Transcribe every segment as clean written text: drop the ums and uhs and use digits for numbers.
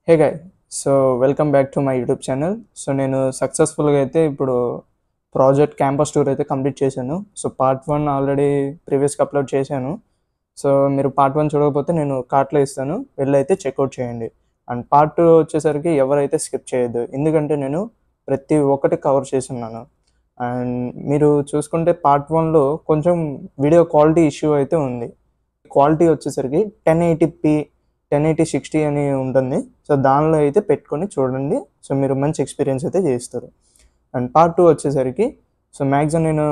Hey guy so welcome back to my YouTube channel. So నేను సక్సెస్ఫుల్గా అయితే ఇప్పుడు ప్రాజెక్ట్ క్యాంపస్ టూర్ అయితే కంప్లీట్ చేశాను. సో పార్ట్ 1 ఆల్రెడీ ప్రీవియస్గా అప్లోడ్ చేశాను. సో మీరు పార్ట్ 1 చూడకపోతే నేను కార్ట్లో ఇస్తాను, వెళ్ళి అయితే చెక్అవుట్ చేయండి. అండ్ పార్ట్ 2 వచ్చేసరికి ఎవరైతే స్కిప్ చేయొద్దు, ఎందుకంటే నేను ప్రతి ఒక్కటి కవర్ చేస్తున్నాను. అండ్ మీరు చూసుకుంటే పార్ట్ 1లో కొంచెం వీడియో క్వాలిటీ ఇష్యూ అయితే ఉంది. క్వాలిటీ వచ్చేసరికి 1080p 1080/60 అని ఉంటుంది. సో దానిలో అయితే పెట్టుకొని చూడండి. సో మీరు మంచి ఎక్స్పీరియన్స్ అయితే చేస్తారు. అండ్ పార్ట్ 2 వచ్చేసరికి సో మ్యాక్సిమం నేను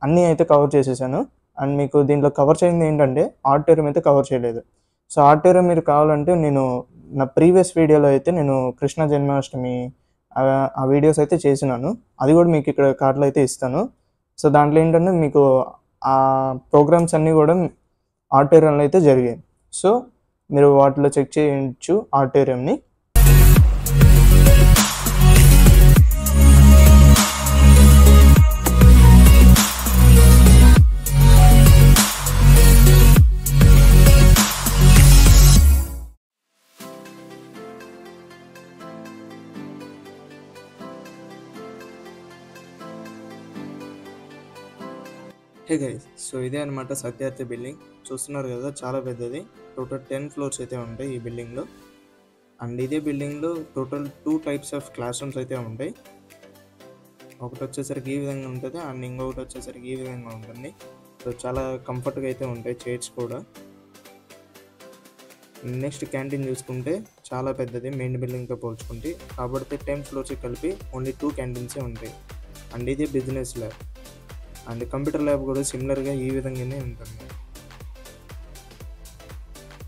అన్నీ అయితే కవర్ చేసేసాను. అండ్ మీకు దీంట్లో కవర్ చేయింది ఏంటంటే ఆడిటోరియం అయితే కవర్ చేయలేదు. సో ఆడిటోరియం మీరు కావాలంటే నేను నా ప్రీవియస్ వీడియోలో అయితే నేను కృష్ణ జన్మాష్టమి ఆ వీడియోస్ అయితే చేసినాను. అది కూడా మీకు ఇక్కడ కార్డులో అయితే ఇస్తాను. సో దాంట్లో ఏంటంటే మీకు ఆ ప్రోగ్రామ్స్ అన్నీ కూడా ఆడిటోరియంలో అయితే జరిగాయి. సో మీరు వాటిలో చెక్ చేయొచ్చు ఆడిటోరియంని. హే గైస్, సో ఇదే అనమాట సత్యార్థి బిల్డింగ్. చూస్తున్నారు కదా, చాలా పెద్దది. టోటల్ 10 ఫ్లోర్స్ అయితే ఉంటాయి ఈ బిల్డింగ్లో. అండ్ ఇదే బిల్డింగ్లో total 2 types of class rooms అయితే ఉంటాయి. ఒకటి వచ్చేసరికి ఈ విధంగా ఉంటుంది, అండ్ ఇంకొకటి వచ్చేసరికి ఈ విధంగా ఉంటుంది. సో చాలా కంఫర్ట్గా అయితే ఉంటాయి చైర్స్ కూడా. నెక్స్ట్ క్యాంటీన్ చూసుకుంటే చాలా పెద్దది మెయిన్ బిల్డింగ్తో పోల్చుకుంటే, కాబట్టి 10 ఫ్లోర్స్ కలిపి ఓన్లీ 2 క్యాంటీన్సే ఉంటాయి. అండ్ ఇది business lab. And computer lab కూడా సిమిలర్గా ఈ విధంగానే ఉంటుంది.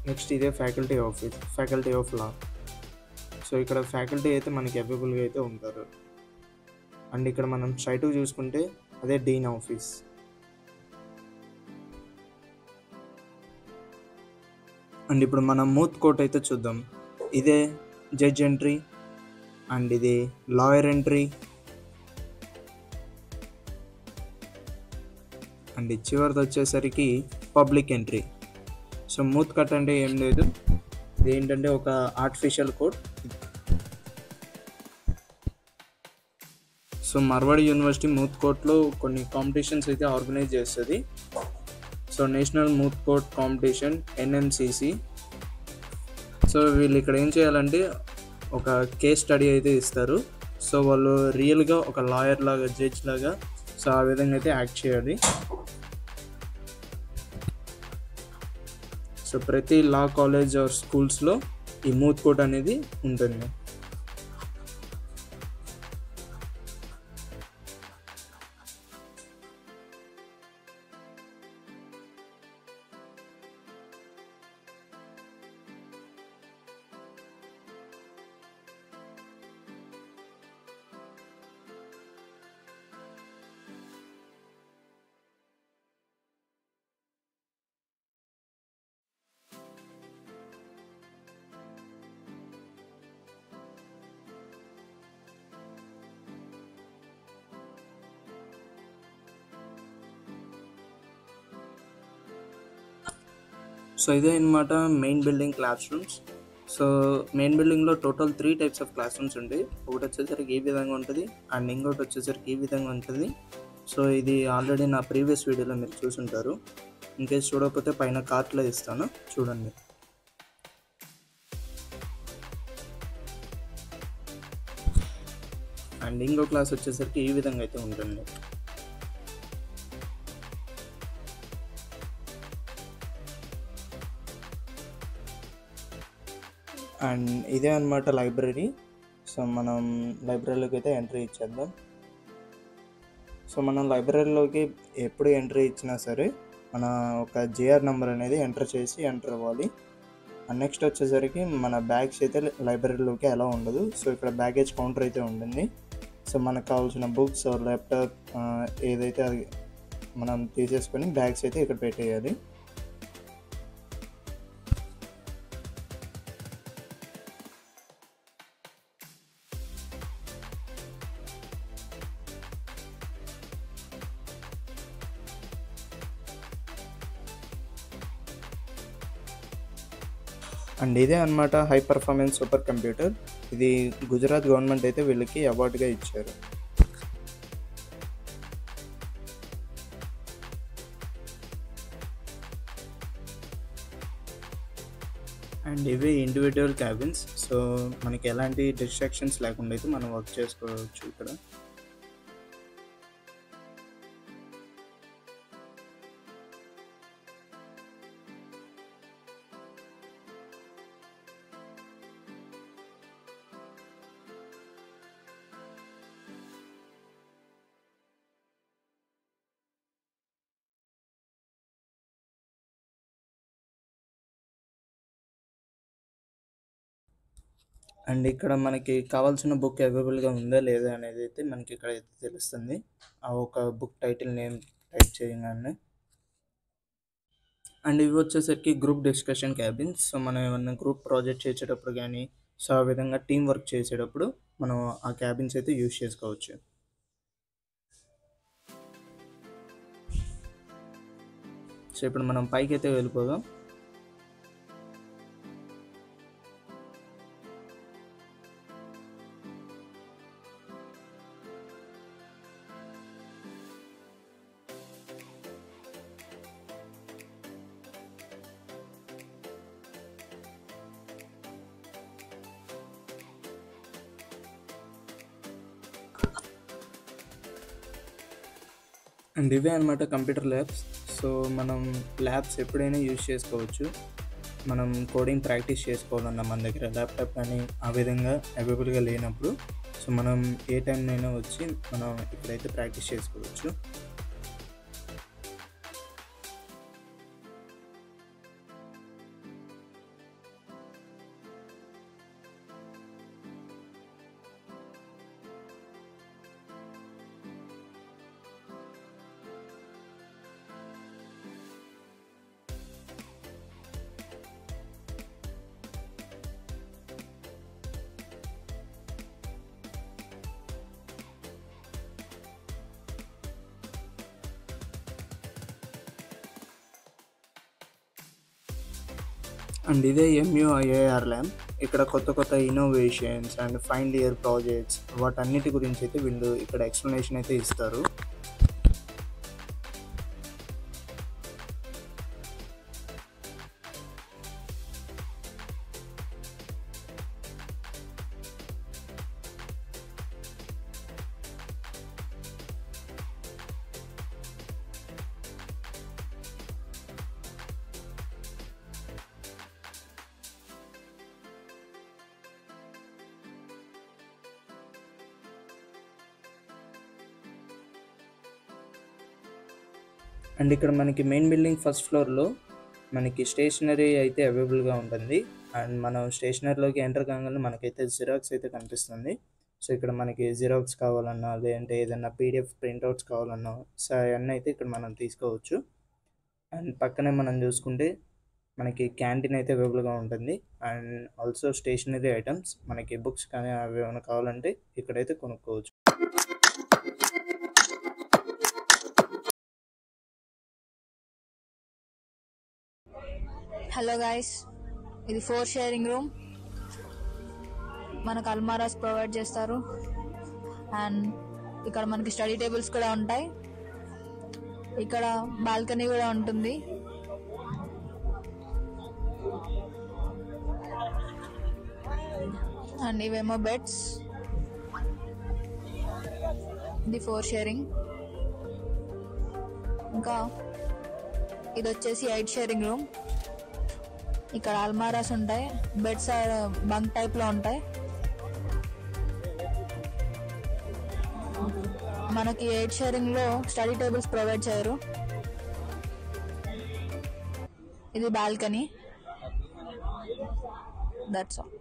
నెక్స్ట్ ఇదే faculty office, faculty of law. So ఇక్కడ ఫ్యాకల్టీ అయితే మనకి అవైలబుల్గా అయితే ఉంటారు. అండ్ ఇక్కడ మనం స్ట్రైట్గా చూసుకుంటే అదే డీన్ ఆఫీస్. అండ్ ఇప్పుడు మనం మూత్ కోర్ట్ అయితే చూద్దాం. ఇదే జడ్జ్ ఎంట్రీ, అండ్ ఇది లాయర్ ఎంట్రీ, అండ్ చివరిది వచ్చేసరికి public entry. So moot court అంటే ఏం లేదు, ఇది ఏంటంటే ఒక artificial court. So Marwadi university moot కోర్ట్లో కొన్ని కాంపిటీషన్స్ అయితే ఆర్గనైజ్ చేస్తుంది. So national moot court competition NMCC. So వీళ్ళు ఇక్కడ ఏం చేయాలంటే ఒక కేస్ స్టడీ అయితే ఇస్తారు. సో వాళ్ళు రియల్గా ఒక లాయర్ లాగా, జడ్జ్ లాగా, సో ఆ విధంగా అయితే యాక్ట్ చేయాలి. సో ప్రతి లా కాలేజ్ ఆర్ స్కూల్స్లో ఈ మూత్ కోర్ట్ అనేది ఉంటుంది. సో ఇదే అనమాట main building classrooms. So main బిల్డింగ్లో total 3 types of classrooms ఉంటాయి. ఒకటి వచ్చేసరికి ఈ విధంగా ఉంటుంది, అండ్ ఇంకోటి వచ్చేసరికి ఈ విధంగా ఉంటుంది. సో ఇది ఆల్రెడీ నా ప్రీవియస్ వీడియోలో మీరు చూసుంటారు. ఇంకేస్ చూడకపోతే పైన కార్ట్లో ఇస్తాను, చూడండి. అండ్ ఇంకో క్లాస్ వచ్చేసరికి ఈ విధంగా అయితే ఉంటుంది. అండ్ ఇదే అనమాట లైబ్రరీ. సో మనం లైబ్రరీలోకి అయితే ఎంట్రీ ఇచ్చేద్దాం. సో మనం లైబ్రరీలోకి ఎప్పుడు ఎంట్రీ ఇచ్చినా సరే మన ఒక GR నెంబర్ అనేది ఎంటర్ చేసి ఎంటర్ అవ్వాలి. అండ్ నెక్స్ట్ వచ్చేసరికి మన బ్యాగ్స్ అయితే లైబ్రరీలోకి ఎలా ఉండదు. సో ఇక్కడ బ్యాగేజ్ కౌంటర్ అయితే ఉంటుంది. సో మనకు కావాల్సిన బుక్స్, ల్యాప్టాప్ ఏదైతే అది మనం తీసేసుకొని బ్యాగ్స్ అయితే ఇక్కడ పెట్టేయాలి. అండ్ ఇదే అనమాట హై పర్ఫార్మెన్స్ సూపర్ కంప్యూటర్. ఇది గుజరాత్ గవర్నమెంట్ అయితే వీళ్ళకి అవార్డుగా ఇచ్చారు. అండ్ ఇవే ఇండివిజువల్ క్యాబిన్స్. సో మనకి ఎలాంటి డిస్ట్రాక్షన్స్ లేకుండా అయితే మనం వర్క్ చేసుకోవచ్చు ఇక్కడ. అండ్ ఇక్కడ మనకి కావాల్సిన బుక్ అవైలబుల్గా ఉందా లేదా అనేది అయితే మనకి ఇక్కడ అయితే తెలుస్తుంది. ఆ ఒక బుక్ టైటిల్ నేమ్ టైప్ చేయగానే. అండ్ ఇవి వచ్చేసరికి గ్రూప్ డిస్కషన్ క్యాబిన్స్. సో మనం ఏమన్నా గ్రూప్ ప్రాజెక్ట్ చేసేటప్పుడు కానీ, సో ఆ విధంగా టీం వర్క్ చేసేటప్పుడు మనం ఆ క్యాబిన్స్ అయితే యూజ్ చేసుకోవచ్చు. సో ఇప్పుడు మనం పైకి అయితే వెళ్ళిపోదాం. అండ్ ఇవే అనమాట కంప్యూటర్ ల్యాబ్స్. సో మనం ల్యాబ్స్ ఎప్పుడైనా యూజ్ చేసుకోవచ్చు. మనం కోడింగ్ ప్రాక్టీస్ చేసుకోవాలన్నా మన దగ్గర ల్యాప్టాప్ కానీ ఆ విధంగా అవైలబుల్గా లేనప్పుడు, సో మనం ఏ టైంనైనా వచ్చి మనం ఇక్కడైతే ప్రాక్టీస్ చేసుకోవచ్చు. అండ్ ఇదే MUIAR ల్యాబ్. ఇక్కడ కొత్త కొత్త innovations and final year projects వాటన్నిటి గురించి అయితే వీళ్ళు ఇక్కడ ఎక్స్ప్లెనేషన్ అయితే ఇస్తారు. అండ్ ఇక్కడ మనకి మెయిన్ బిల్డింగ్ ఫస్ట్ ఫ్లోర్లో మనకి స్టేషనరీ అయితే అవైలబుల్గా ఉంటుంది. అండ్ మనం స్టేషనరీలోకి ఎంటర్ కాగానే మనకైతే జిరాక్స్ అయితే కనిపిస్తుంది. సో ఇక్కడ మనకి జిరాక్స్ కావాలన్నా, లేదంటే ఏదైనా PDF ప్రింట్అవుట్స్ కావాలన్నా, సో అవన్నీ అయితే ఇక్కడ మనం తీసుకోవచ్చు. అండ్ పక్కనే మనం చూసుకుంటే మనకి క్యాంటీన్ అయితే అవైలబుల్గా ఉంటుంది. అండ్ ఆల్సో స్టేషనరీ ఐటమ్స్, మనకి బుక్స్ కానీ అవి ఏమైనా కావాలంటే ఇక్కడైతే కొనుక్కోవచ్చు. హలో గైస్, ఇది 4 షేరింగ్ రూమ్. మనకు అల్మారాస్ ప్రొవైడ్ చేస్తారు. అండ్ ఇక్కడ మనకి స్టడీ టేబుల్స్ కూడా ఉంటాయి. ఇక్కడ బాల్కనీ కూడా ఉంటుంది. అండ్ ఇవేమో బెడ్స్. ఇది 4 షేరింగ్. ఇంకా ఇది వచ్చేసి 8 షేరింగ్ రూమ్. ఇక్కడ అల్మారాస్ ఉంటాయి. బెడ్స్ బంక్ టైప్ లో ఉంటాయి. మనకి 8 షేరింగ్ లో స్టడీ టేబుల్స్ ప్రొవైడ్ చేయరు. ఇది బాల్కనీ. That's all.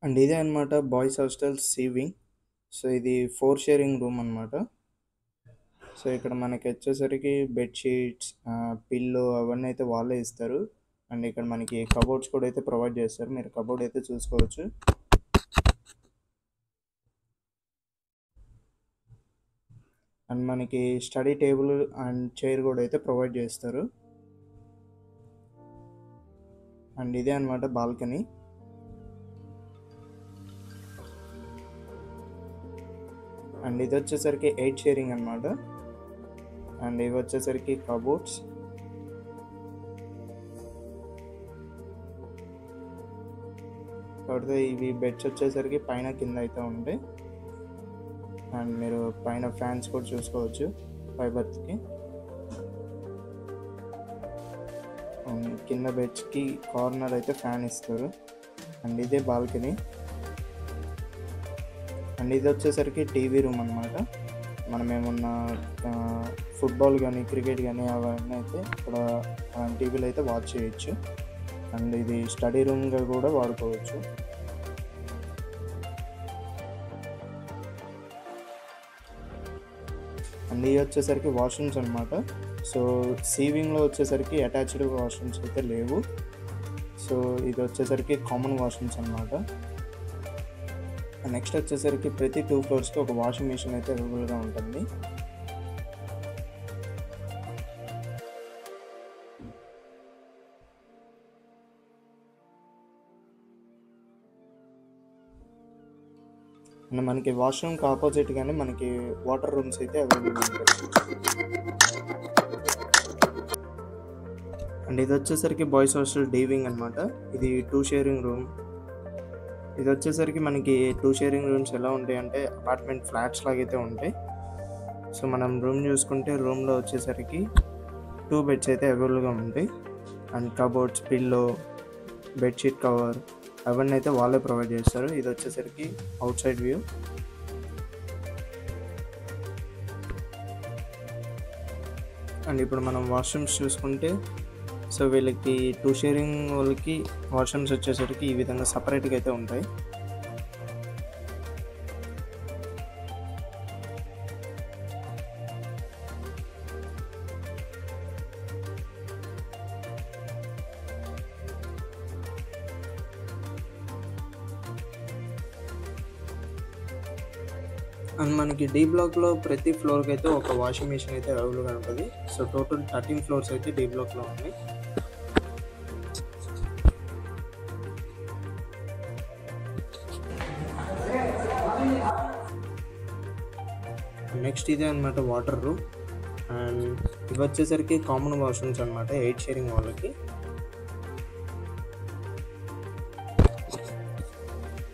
అండ్ ఇదే అనమాట బాయ్స్ హాస్టల్ సీవింగ్. సో ఇది 4 షేరింగ్ రూమ్ అనమాట. సో ఇక్కడ మనకి వచ్చేసరికి బెడ్షీట్స్, పిల్లో అవన్నీ అయితే వాళ్ళే ఇస్తారు. అండ్ ఇక్కడ మనకి కబోర్డ్స్ కూడా అయితే ప్రొవైడ్ చేస్తారు. మీరు కబోర్డ్ అయితే చూసుకోవచ్చు. అండ్ మనకి స్టడీ టేబుల్ అండ్ చైర్ కూడా అయితే ప్రొవైడ్ చేస్తారు. అండ్ ఇదే అనమాట బాల్కనీ. అండ్ ఇది వచ్చేసరికి 8 షేరింగ్ అనమాట. అండ్ ఇవి వచ్చేసరికి కబోర్డ్స్. కాబట్టి ఇవి బెడ్స్ వచ్చేసరికి పైన కింద అయితే ఉంటాయి. అండ్ మీరు పైన ఫ్యాన్స్ కూడా చూసుకోవచ్చు ఫైబర్స్కి. కింద బెడ్స్కి కార్నర్ అయితే ఫ్యాన్ ఇస్తారు. అండ్ ఇదే బాల్కనీ. అండ్ ఇది వచ్చేసరికి టీవీ రూమ్ అనమాట. మనం ఏమన్నా ఫుట్బాల్ కానీ క్రికెట్ కానీ అవన్నీ అయితే ఇక్కడ టీవీలో అయితే వాచ్ చేయొచ్చు. అండ్ ఇది స్టడీ రూమ్గా కూడా వాడుకోవచ్చు. అండ్ ఇది వచ్చేసరికి వాష్రూమ్స్ అనమాట. సో సీవింగ్లో వచ్చేసరికి అటాచ్డ్ వాష్రూమ్స్ అయితే లేవు. సో ఇది వచ్చేసరికి కామన్ వాష్రూమ్స్ అనమాట. నెక్స్ట్ వచ్చేసరికి ప్రతి 2 ఫ్లోర్స్కి ఒక వాషింగ్ మిషన్ అయితే అవైలబుల్గా ఉంటుంది. అండ్ మనకి వాష్రూమ్కి ఆపోజిట్గానే మనకి వాటర్ రూమ్స్ అయితే అవైలబుల్ ఉంటాయి. అండ్ ఇది వచ్చేసరికి బాయ్స్ హాస్టల్ డే వింగ్ అనమాట. ఇది 2 షేరింగ్ రూమ్. ఇది వచ్చేసరికి మనకి 2 షేరింగ్ రూమ్స్ ఎలా ఉంటాయి అంటే అపార్ట్మెంట్ ఫ్లాట్స్ లాగైతే ఉంటాయి. సో మనం రూమ్ చూసుకుంటే రూమ్లో వచ్చేసరికి 2 బెడ్స్ అయితే అవైలబుల్గా ఉంటాయి. And cupboards, pillow, bedsheet cover అవన్నీ అయితే వాళ్ళే ప్రొవైడ్ చేస్తారు. ఇది వచ్చేసరికి అవుట్ సైడ్ వ్యూ. అండ్ ఇప్పుడు మనం వాష్రూమ్స్ చూసుకుంటే సో వీళ్ళకి 2 షేరింగ్ వాళ్ళకి వాష్రూమ్స్ వచ్చేసరికి ఈ విధంగా సపరేట్గా అయితే ఉంటాయి. అండ్ మనకి డి బ్లాక్లో ప్రతి ఫ్లోర్కి అయితే ఒక వాషింగ్ మిషన్ అయితే అవైలబుల్గా ఉంటుంది. సో టోటల్ 13 ఫ్లోర్స్ అయితే డి బ్లాక్లో ఉన్నాయి. నెక్స్ట్ ఇదే అనమాట వాటర్ రూమ్. అండ్ ఇవి వచ్చేసరికి కామన్ వాష్రూమ్స్ అనమాట 8 షేరింగ్ వాళ్ళకి.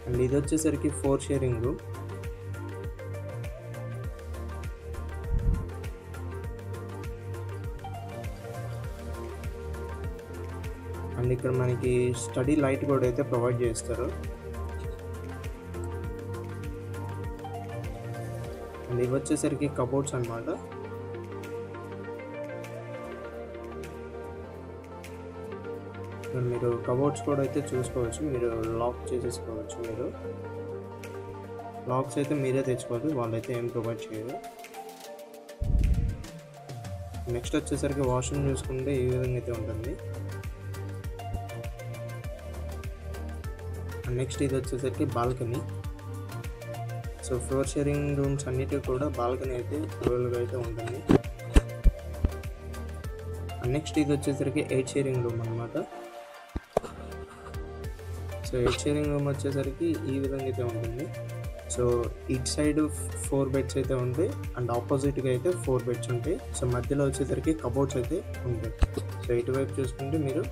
అండ్ ఇది వచ్చేసరికి 4 షేరింగ్ రూమ్. అండ్ ఇక్కడ మనకి స్టడీ లైట్ కూడా అయితే ప్రొవైడ్ చేస్తారు. అండ్ ఇవి వచ్చేసరికి కబోర్డ్స్ అనమాట. మీరు కబోర్డ్స్ కూడా అయితే చూసుకోవచ్చు. మీరు లాక్ చేసేసుకోవచ్చు. మీరు లాక్స్ అయితే మీరే తెచ్చుకోవాలి, వాళ్ళైతే ఏం ప్రొవైడ్ చేయరు. నెక్స్ట్ వచ్చేసరికి వాష్రూమ్ చూసుకుంటే ఈ విధంగా అయితే ఉంటుంది. నెక్స్ట్ ఇది వచ్చేసరికి బాల్కనీ. సో 4 షేరింగ్ రూమ్స్ అన్నిటికీ కూడా బాల్కనీ అయితే అవైలబుల్గా అయితే ఉంటుంది. నెక్స్ట్ ఇది వచ్చేసరికి 8 షేరింగ్ రూమ్ అనమాట. సో 8 షేరింగ్ రూమ్ వచ్చేసరికి ఈ విధంగా అయితే ఉంటుంది. సో ఇటు సైడ్ 4 బెడ్స్ అయితే ఉంటాయి అండ్ ఆపోజిట్గా అయితే 4 బెడ్స్ ఉంటాయి. సో మధ్యలో వచ్చేసరికి కబోర్డ్స్ అయితే ఉంటాయి. సో ఇటువైపు చూసుకుంటే మీరు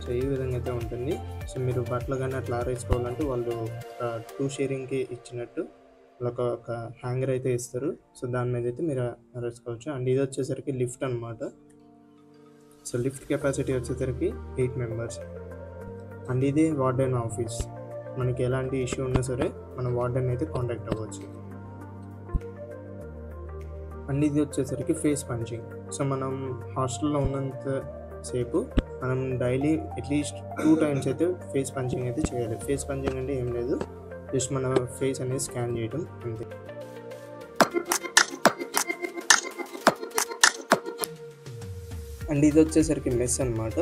సో ఈ విధంగా అయితే ఉంటుంది. సో మీరు బట్టలు కానీ అట్లా ఆరేసుకోవాలంటే వాళ్ళు 2 షేరింగ్కి ఇచ్చినట్టు వాళ్ళొక హ్యాంగర్ అయితే ఇస్తారు. సో దాని మీద అయితే మీరు ఆరేసుకోవచ్చు. అండ్ ఇది వచ్చేసరికి లిఫ్ట్ అనమాట. సో లిఫ్ట్ కెపాసిటీ వచ్చేసరికి 8 మెంబర్స్. అండ్ ఇది వార్డెన్ ఆఫీస్. మనకి ఎలాంటి ఇష్యూ ఉన్నా సరే మనం వార్డెన్ అయితే కాంటాక్ట్ అవ్వచ్చు. అండ్ ఇది వచ్చేసరికి ఫేస్ పంచింగ్. సో మనం హాస్టల్లో ఉన్నంత సేపు మనం డైలీ అట్లీస్ట్ 2 టైమ్స్ అయితే ఫేస్ పంచింగ్ అయితే చేయాలి. ఫేస్ పంచింగ్ అంటే ఏం లేదు, జస్ట్ మన ఫేస్ అనేది స్కాన్ చేయడం అంతే. అండ్ ఇది వచ్చేసరికి మెస్ అనమాట.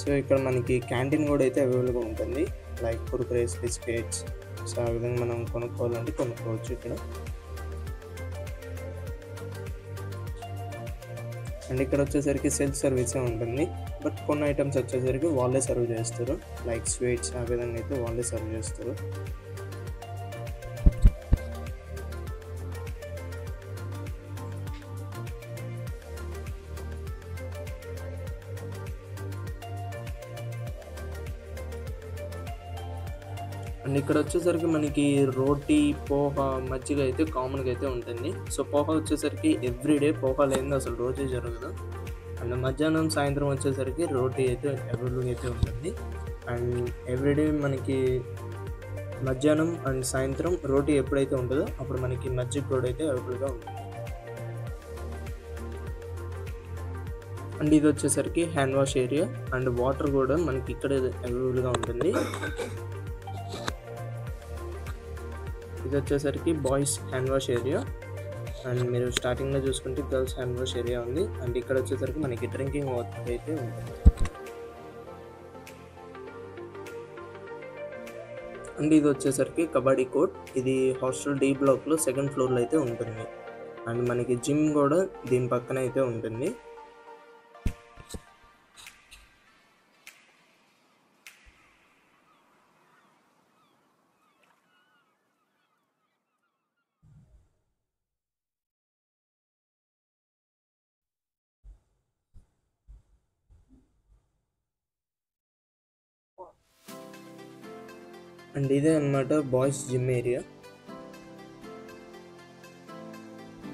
సో ఇక్కడ మనకి క్యాంటీన్ కూడా అయితే అవైలబుల్గా ఉంటుంది. Like Kurkures, biscuits. సో ఆ విధంగా మనం కొనుక్కోవాలంటే కొనుక్కోవచ్చు ఇక్కడ. అండ్ ఇక్కడ వచ్చేసరికి సెల్ఫ్ సర్వీసే ఉంటుంది, బట్ కొన్ని ఐటమ్స్ వచ్చేసరికి వాళ్ళే సర్వ్ చేస్తారు, లైక్ స్వీట్స్ ఆ విధంగా అయితే వాళ్ళే సర్వ్ చేస్తారు. అండ్ ఇక్కడ వచ్చేసరికి మనకి రోటీ, పోహా, మజ్జిగ అయితే కామన్గా అయితే ఉంటుంది. సో పోహా వచ్చేసరికి ఎవ్రీడే పోహా లేనిది అసలు రోజే జరగదు. అండ్ మధ్యాహ్నం సాయంత్రం వచ్చేసరికి రోటీ అయితే అవైలబుల్గా అయితే ఉంటుంది. అండ్ ఎవ్రీడే మనకి మధ్యాహ్నం అండ్ సాయంత్రం రోటీ ఎప్పుడైతే ఉంటుందో అప్పుడు మనకి మజ్జిగ కూడా అయితే అవైలబుల్గా ఉంటుంది. అండ్ ఇది వచ్చేసరికి hand wash area and water కూడా మనకి ఇక్కడ అవైలబుల్గా ఉంటుంది. ఇది వచ్చేసరికి boys hand wash area and మీరు స్టార్టింగ్లో చూసుకుంటే గర్ల్స్ హ్యాండ్ వాష్ ఏరియా ఉంది. అండ్ ఇక్కడ వచ్చేసరికి మనకి డ్రింకింగ్ వాటర్ అయితే ఉంటుంది. అండ్ ఇది వచ్చేసరికి కబడ్డీ కోర్ట్. ఇది హాస్టల్ డి బ్లాక్లో 2nd ఫ్లోర్లో అయితే ఉంటుంది. అండ్ మనకి జిమ్ కూడా దీని పక్కన అయితే ఉంటుంది. అండ్ ఇదే అన్నమాట బాయ్స్ జిమ్ ఏరియా.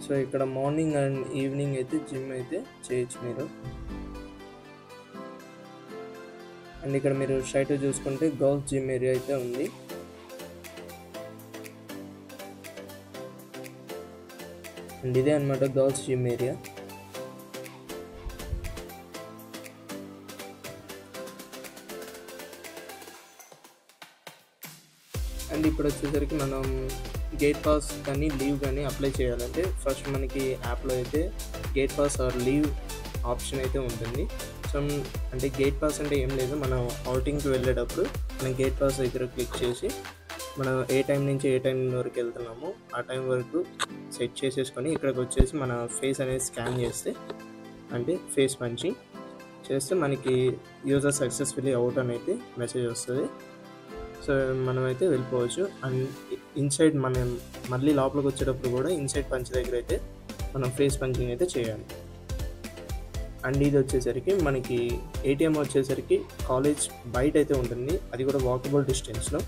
సో ఇక్కడ మార్నింగ్ అండ్ ఈవినింగ్ అయితే జిమ్ అయితే చేయొచ్చు మీరు. అండ్ ఇక్కడ మీరు స్ట్రైట్ చూసుకుంటే గర్ల్స్ జిమ్ ఏరియా అయితే ఉంది. అండ్ ఇదే అన్నమాట గర్ల్స్ జిమ్ ఏరియా. అండ్ ఇప్పుడు వచ్చేసరికి మనం గేట్ పాస్ కానీ లీవ్ కానీ అప్లై చేయాలంటే ఫస్ట్ మనకి యాప్లో అయితే gate pass or leave option అయితే ఉంటుంది. సో అంటే గేట్ పాస్ అంటే ఏం లేదు, మనం అవుటింగ్కి వెళ్ళేటప్పుడు మనం గేట్ పాస్ దగ్గర క్లిక్ చేసి మనం ఏ టైం నుంచి ఏ టైం వరకు వెళ్తున్నామో ఆ టైం వరకు సెట్ చేసేసుకొని ఇక్కడికి వచ్చేసి మన ఫేస్ అనేది స్కాన్ చేస్తే, అంటే ఫేస్ పంచింగ్ చేస్తే మనకి యూజర్ సక్సెస్ఫుల్లీ అవుట్ అని అయితే మెసేజ్ వస్తుంది. సో మనమైతే వెళ్ళిపోవచ్చు. అండ్ ఇన్సైడ్ మనం మళ్ళీ లోపలికి వచ్చేటప్పుడు కూడా ఇన్సైడ్ పంచ్ దగ్గర అయితే మనం ఫేస్ పంచింగ్ అయితే చేయాలి. అండ్ ఇది వచ్చేసరికి మనకి ఏటీఎం వచ్చేసరికి కాలేజ్ బయట అయితే ఉంటుంది, అది కూడా వాకబుల్ డిస్టెన్స్లో.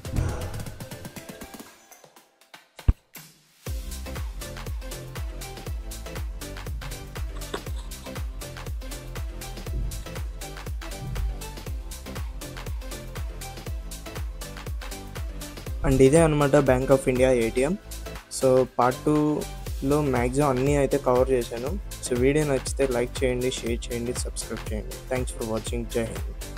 అండ్ ఇదే అనమాట bank of India ATM. So part 2లో మ్యాక్సిమం అన్నీ అయితే కవర్ చేశాను. సో వీడియో నచ్చితే లైక్ చేయండి, షేర్ చేయండి, సబ్స్క్రైబ్ చేయండి. Thanks for watching. జై హింద్.